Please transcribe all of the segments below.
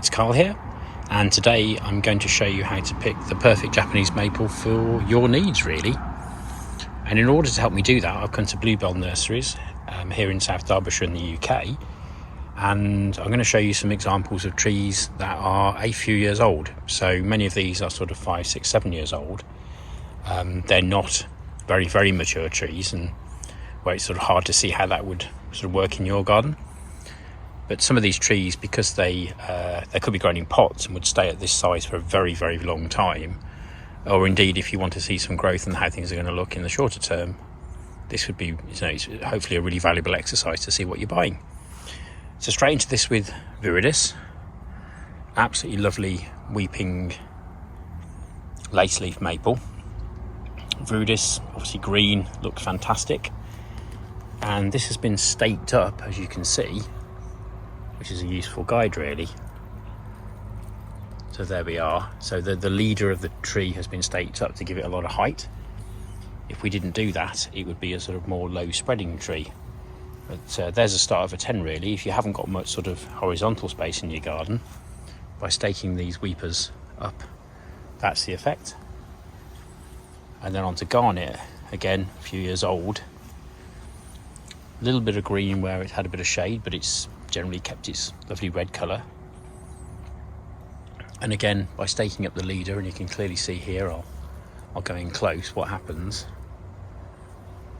it's Carl here, and today I'm going to show you how to pick the perfect Japanese maple for your needs, really. And in order to help me do that, I've come to Bluebell nurseries here in South Derbyshire in the UK, and I'm going to show you some examples of trees that are a few years old. So many of these are sort of 5, 6, 7 years old. They're not very, very mature trees, and where it's sort of hard to see how that would sort of work in your garden. But some of these trees, because they could be grown in pots and would stay at this size for a very, very long time, or indeed if you want to see some growth and how things are going to look in the shorter term, this would be, it's hopefully a really valuable exercise to see what you're buying. So straight into this with Viridis, absolutely lovely weeping lace leaf maple. Viridis, obviously green, looks fantastic, and this has been staked up, as you can see, which is a useful guide really. So there we are. So the leader of the tree has been staked up to give it a lot of height. If we didn't do that, it would be a sort of more low spreading tree. But there's a start of a 10 really. If you haven't got much sort of horizontal space in your garden, by staking these weepers up, that's the effect. And then on to Garnet, again, a few years old. A little bit of green where it had a bit of shade, but it's generally kept its lovely red colour. And again, by staking up the leader, and you can clearly see here, I'll go in close, what happens.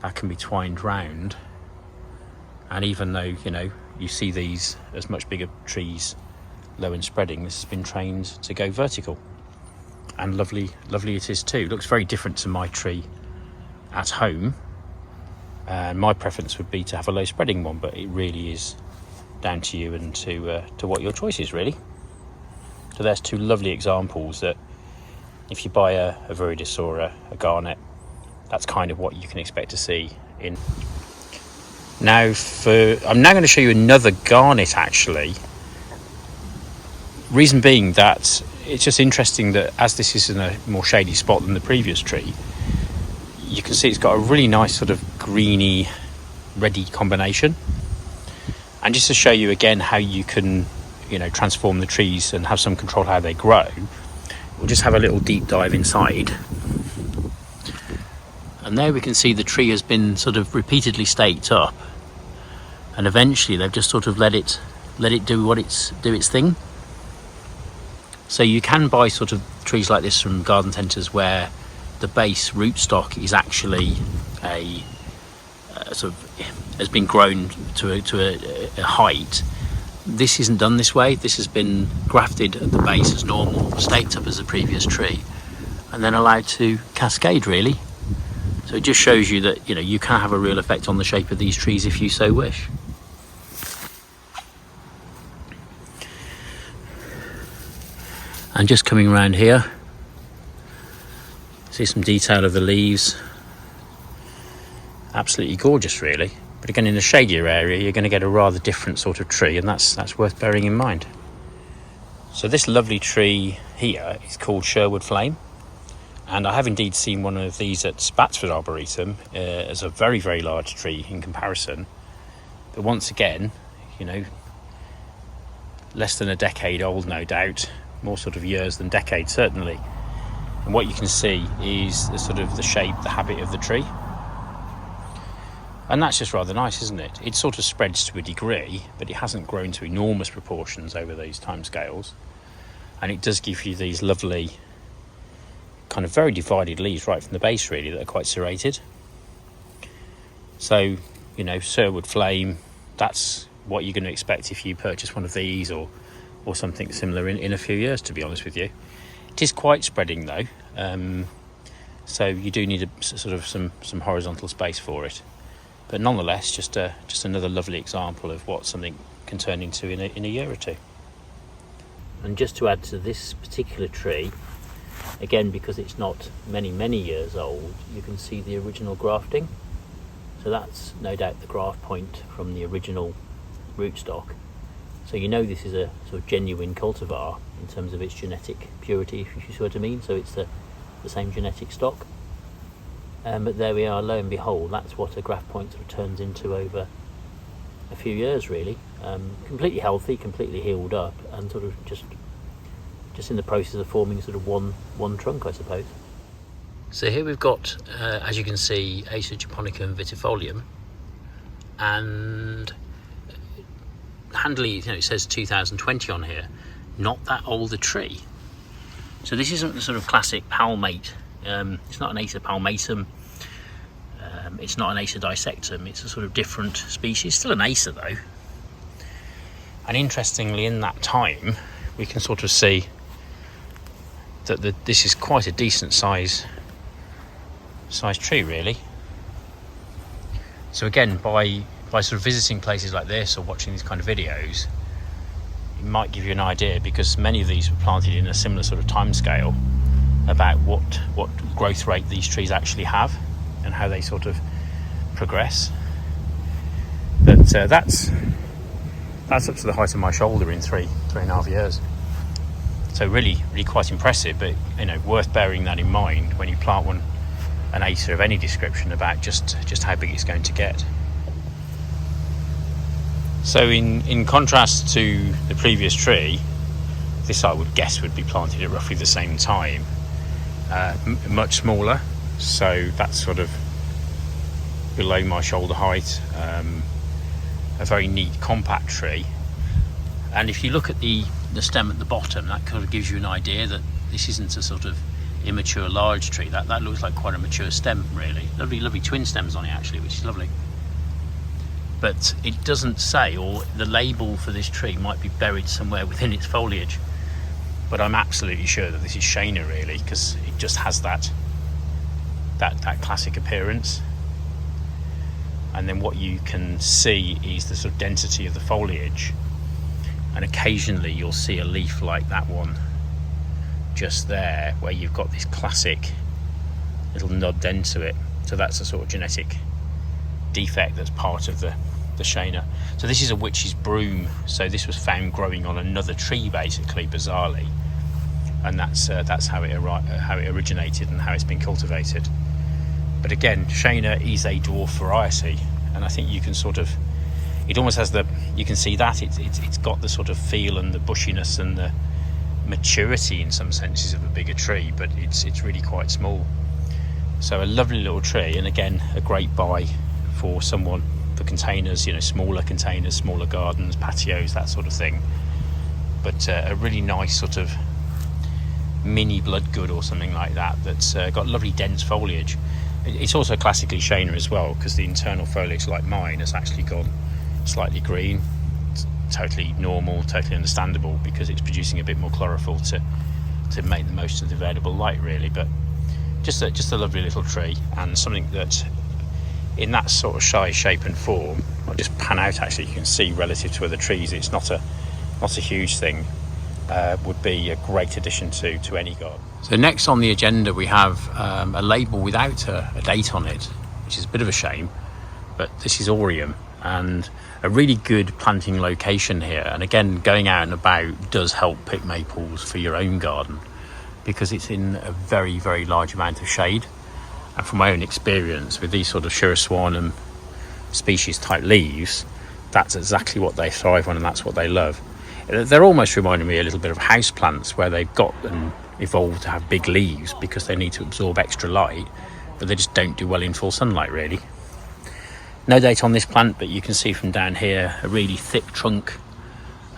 That can be twined round. And even though, you see these as much bigger trees, low and spreading, this has been trained to go vertical. And lovely it is too. Looks very different to my tree at home. And my preference would be to have a low spreading one, but it really is down to you and to what your choice is really. So there's two lovely examples that if you buy a Viridis or a Garnet, that's kind of what you can expect to see in. I'm now going to show you another Garnet actually. Reason being that it's just interesting that as this is in a more shady spot than the previous tree, you can see it's got a really nice sort of greeny, reddy combination. And just to show you again how you can, transform the trees and have some control how they grow, we'll just have a little deep dive inside. And there we can see the tree has been sort of repeatedly staked up, and eventually they've just sort of let it do its thing. So you can buy sort of trees like this from garden centres where the base rootstock is actually a sort of has been grown to a height. This isn't done this way. This has been grafted at the base as normal, staked up as the previous tree, and then allowed to cascade really. So it just shows you that you can have a real effect on the shape of these trees if you so wish. And just coming around here, see some detail of the leaves. Absolutely gorgeous really. But again, in a shadier area, you're going to get a rather different sort of tree, and that's worth bearing in mind. So this lovely tree here is called Sherwood Flame, and I have indeed seen one of these at Spatsford Arboretum as a very, very large tree in comparison. But once again, less than a decade old, no doubt, more sort of years than decades certainly. And what you can see is the sort of the shape, the habit of the tree. And that's just rather nice, isn't it? It sort of spreads to a degree, but it hasn't grown to enormous proportions over those time scales. And it does give you these lovely, kind of very divided leaves right from the base really, that are quite serrated. So, Sherwood Flame, that's what you're going to expect if you purchase one of these or something similar in a few years, to be honest with you. It is quite spreading though, so you do need some horizontal space for it. But nonetheless, just another lovely example of what something can turn into in a year or two. And just to add to this particular tree, again, because it's not many years old, you can see the original grafting. So that's no doubt the graft point from the original rootstock. So this is a sort of genuine cultivar in terms of its genetic purity, if you see what I mean. So it's the same genetic stock. But there we are, lo and behold, that's what a graft point sort of turns into over a few years really. Completely healthy, completely healed up, and sort of just in the process of forming sort of one trunk, I suppose. So here we've got, as you can see, Acer Japonica and Vitifolium, and handily, you know, it says 2020 on here. Not that old a tree. So this isn't the sort of classic palmate. It's not an Acer palmatum. It's not an Acer dissectum. It's a sort of different species. Still an Acer though. And interestingly, in that time, we can sort of see that this is quite a decent size tree, really. So again, by sort of visiting places like this or watching these kind of videos, it might give you an idea, because many of these were planted in a similar sort of time scale, about what growth rate these trees actually have and how they sort of progress. But that's up to the height of my shoulder in three and a half years. So really quite impressive, but you know, worth bearing that in mind when you plant an Acer of any description, about just how big it's going to get. So in contrast to the previous tree, this I would guess would be planted at roughly the same time, much smaller, so that's sort of below my shoulder height, a very neat compact tree. And if you look at the stem at the bottom, that kind of gives you an idea that this isn't a sort of immature large tree. That looks like quite a mature stem, really. Lovely twin stems on it actually, which is lovely. But it doesn't say, or the label for this tree might be buried somewhere within its foliage, but I'm absolutely sure that this is Shaina, really, because it just has that classic appearance. And then what you can see is the sort of density of the foliage, and occasionally you'll see a leaf like that one just there, where you've got this classic little nod end to it. So that's a sort of genetic defect that's part of the Shaina. So this is a witch's broom, so this was found growing on another tree, basically, bizarrely, and that's how it originated and how it's been cultivated. But again, Shaina is a dwarf variety, and I think you can sort of, it almost has you can see that it's got the sort of feel and the bushiness and the maturity in some senses of a bigger tree, but it's really quite small. So a lovely little tree, and again, a great buy for someone, for containers, you know, smaller containers, smaller gardens, patios, that sort of thing. But a really nice sort of mini bloodgood or something like that, that's got lovely dense foliage. It's also classically Shaina as well, because the internal foliage, like mine, has actually gone slightly green. It's totally normal, totally understandable, because it's producing a bit more chlorophyll to make the most of the available light, really. But just a lovely little tree, and something that in that sort of size, shape and form, I'll just pan out actually, you can see relative to other trees, it's not a huge thing, would be a great addition to any garden. So next on the agenda we have a label without a date on it, which is a bit of a shame, but this is Aurium, and a really good planting location here. And again, going out and about does help pick maples for your own garden, because it's in a very, very large amount of shade. And from my own experience with these sort of Shiroswanum species type leaves, that's exactly what they thrive on, and that's what they love. They're almost reminding me a little bit of house plants, where they've got and evolved to have big leaves because they need to absorb extra light, but they just don't do well in full sunlight, really. No date on this plant, but you can see from down here a really thick trunk.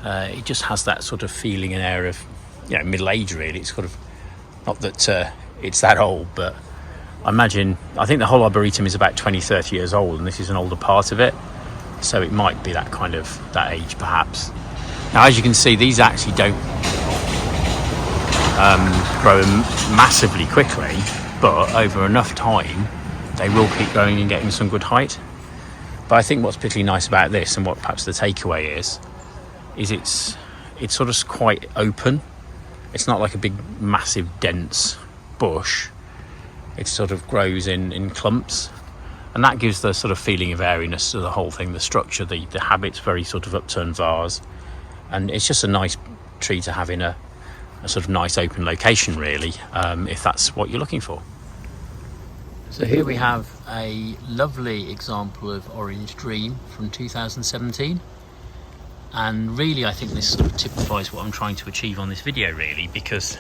It just has that sort of feeling and air of, you know, middle age, really. It's sort of, not that it's that old, but I think the whole arboretum is about 20-30 years old, and this is an older part of it, so it might be that kind of that age perhaps. Now, as you can see, these actually don't grow massively quickly, but over enough time they will keep growing and getting some good height. But I think what's particularly nice about this, and what perhaps the takeaway is it's sort of quite open. It's not like a big massive dense bush. It sort of grows in clumps, and that gives the sort of feeling of airiness to the whole thing, the structure, the habit's very sort of upturned vase, and it's just a nice tree to have in a sort of nice open location, really, if that's what you're looking for. So here we have a lovely example of Orange Dream from 2017, and really I think this sort of typifies what I'm trying to achieve on this video, really, because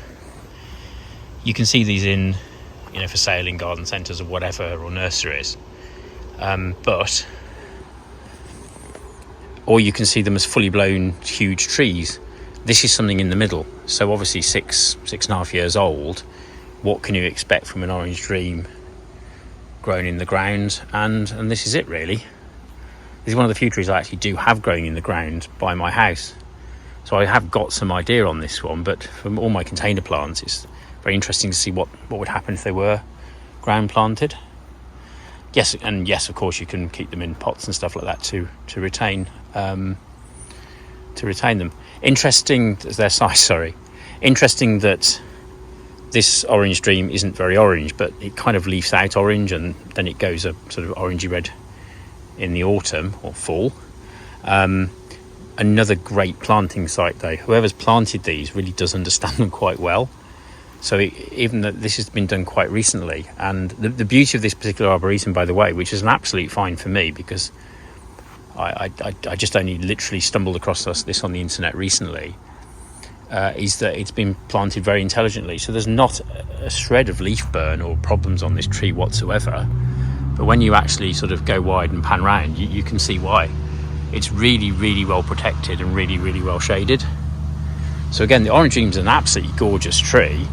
you can see these in, you know, for sale in garden centres or whatever, or nurseries, or you can see them as fully blown huge trees. This is something in the middle, so obviously 6.5 years old. What can you expect from an Orange Dream grown in the ground? And this is it, really. This is one of the few trees I actually do have growing in the ground by my house, so I have got some idea on this one. But from all my container plants, it's very interesting to see what would happen if they were ground planted. Yes, and yes, of course you can keep them in pots and stuff like that to retain them. Interesting their size. Sorry, interesting that this Orange Dream isn't very orange, but it kind of leaves out orange, and then it goes a sort of orangey red in the autumn or fall. Another great planting site, though. Whoever's planted these really does understand them quite well. So even though this has been done quite recently, and the beauty of this particular arboretum, by the way, which is an absolute find for me, because I just only literally stumbled across this on the internet recently, is that it's been planted very intelligently. So there's not a shred of leaf burn or problems on this tree whatsoever. But when you actually sort of go wide and pan round, you can see why. It's really, really well protected and really, really well shaded. So again, the Orange Dream is an absolutely gorgeous tree,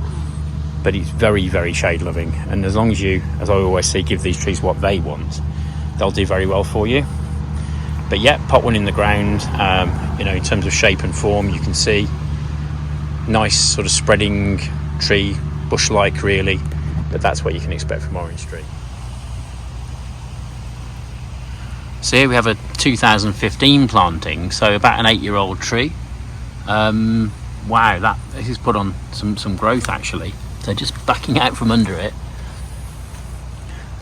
but it's very, very shade loving. And as long as you, as I always say, give these trees what they want, they'll do very well for you. But yeah, put one in the ground, you know, in terms of shape and form, you can see nice sort of spreading tree, bush-like really, but that's what you can expect from Orange Dream. So here we have a 2015 planting, so about an 8-year-old tree. Wow, this has put on some growth actually. So just backing out from under it,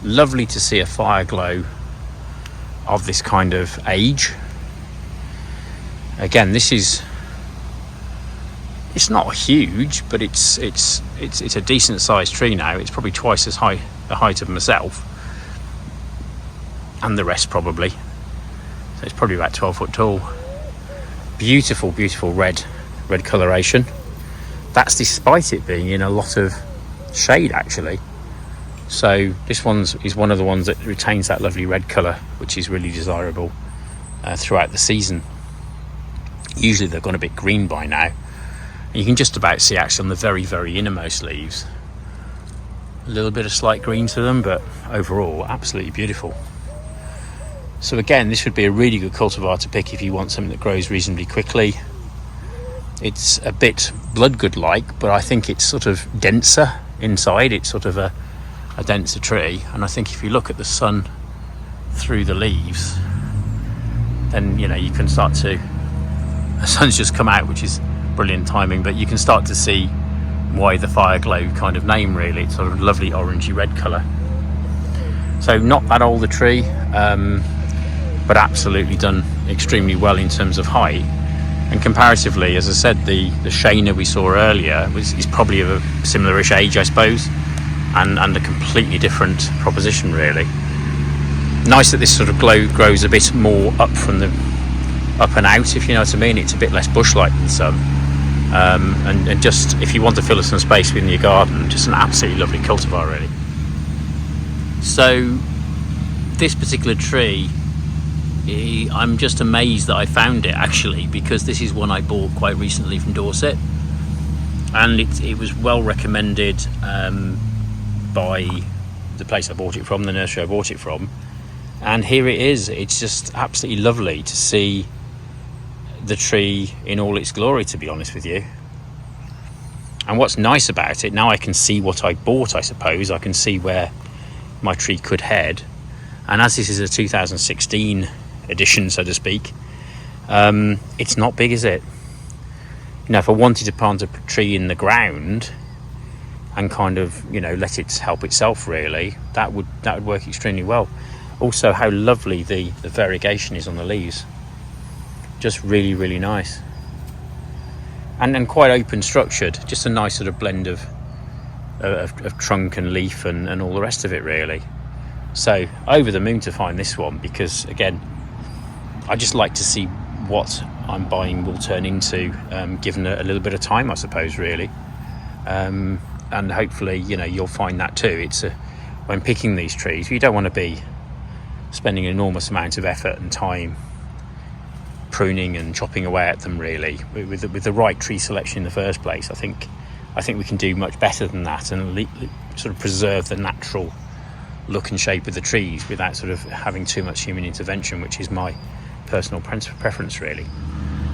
lovely to see a fire glow of this kind of age. Again, it's not huge, but it's a decent sized tree now. It's probably twice as high the height of myself and the rest probably. So it's probably about 12 foot tall. Beautiful, beautiful red coloration. That's despite it being in a lot of shade actually. So this is one of the ones that retains that lovely red colour, which is really desirable throughout the season. Usually they've gone a bit green by now. And you can just about see actually on the very, very innermost leaves a little bit of slight green to them, but overall absolutely beautiful. So again, this would be a really good cultivar to pick if you want something that grows reasonably quickly. It's a bit bloodgood-like, but I think it's sort of denser inside. It's sort of a denser tree, and I think if you look at the sun through the leaves, then you know you can start to. The sun's just come out, which is brilliant timing, but you can start to see why the fire glow kind of name really. It's sort of lovely orangey red colour. So not that old a tree, but absolutely done extremely well in terms of height. And comparatively, as I said, the Shaina we saw earlier is probably of a similar-ish age, I suppose, and a completely different proposition really. Nice that this sort of glow grows a bit more up and out, if you know what I mean. It's a bit less bush-like than some. And just if you want to fill up some space within your garden, just an absolutely lovely cultivar really. So this particular tree, I'm just amazed that I found it actually, because this is one I bought quite recently from Dorset, and it was well recommended by the place I bought it from, the nursery I bought it from, and here it is. It's just absolutely lovely to see the tree in all its glory, to be honest with you. And what's nice about it, now I can see what I bought, I suppose. I can see where my tree could head, and as this is a 2016 edition, so to speak, it's not big, is it? You know, if I wanted to plant a tree in the ground and kind of, you know, let it help itself really, that would work extremely well. Also, how lovely the variegation is on the leaves. Just really, really nice. And quite open structured, just a nice sort of blend of of trunk and leaf and all the rest of it really. So over the moon to find this one, because again, I just like to see what I'm buying will turn into, given a little bit of time, I suppose, really. And hopefully, you'll find that too. When picking these trees, you don't want to be spending an enormous amount of effort and time pruning and chopping away at them, really. With the right tree selection in the first place, I think we can do much better than that and sort of preserve the natural look and shape of the trees without sort of having too much human intervention, which is my personal preference, really.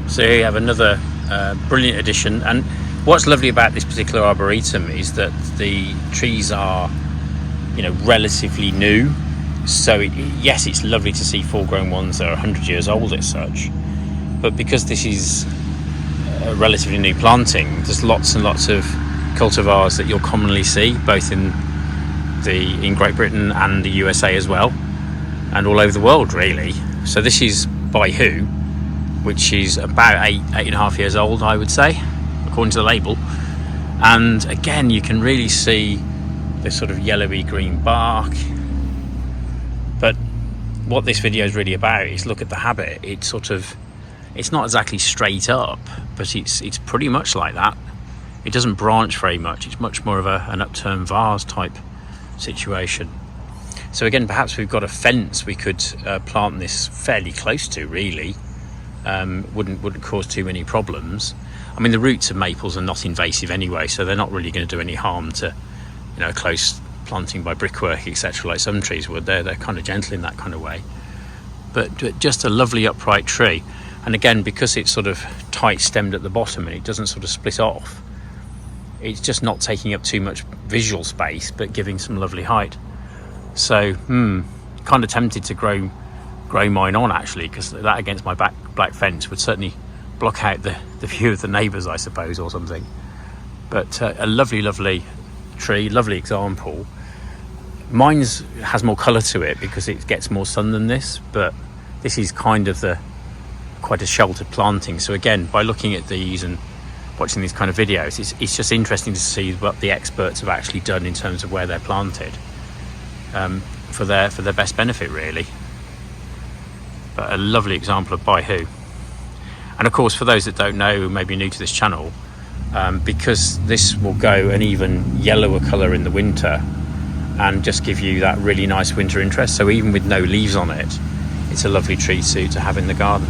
So here you have another brilliant addition, and what's lovely about this particular arboretum is that the trees are, relatively new. So yes, it's lovely to see full-grown ones that are 100 years old as such, but because this is a relatively new planting, there's lots and lots of cultivars that you'll commonly see both in Great Britain and the USA as well, and all over the world really. So this is Bi-Hoo, which is about 8.5 years old, I would say, according to the label. And again, you can really see this sort of yellowy green bark. But what this video is really about is look at the habit. It's not exactly straight up, but it's pretty much like that. It doesn't branch very much. It's much more of an upturned vase type situation. So again, perhaps we've got a fence we could plant this fairly close to, really. Wouldn't cause too many problems. I mean, the roots of maples are not invasive anyway, so they're not really going to do any harm to close planting by brickwork, etc., like some trees would. They're kind of gentle in that kind of way, but just a lovely upright tree. And again, because it's sort of tight stemmed at the bottom and it doesn't sort of split off, it's just not taking up too much visual space, but giving some lovely height. So kind of tempted to grow mine on, actually, because that against my black fence would certainly block out the view of the neighbours, I suppose, or something. But a lovely tree, lovely example. Mine's has more colour to it because it gets more sun than this, but this is kind of quite a sheltered planting. So again, by looking at these and watching these kind of videos, it's just interesting to see what the experts have actually done in terms of where they're planted, for their best benefit, really. But a lovely example of Bi-Hoo. And of course, for those that don't know, maybe new to this channel, because this will go an even yellower colour in the winter and just give you that really nice winter interest. So even with no leaves on it, it's a lovely tree to have in the garden.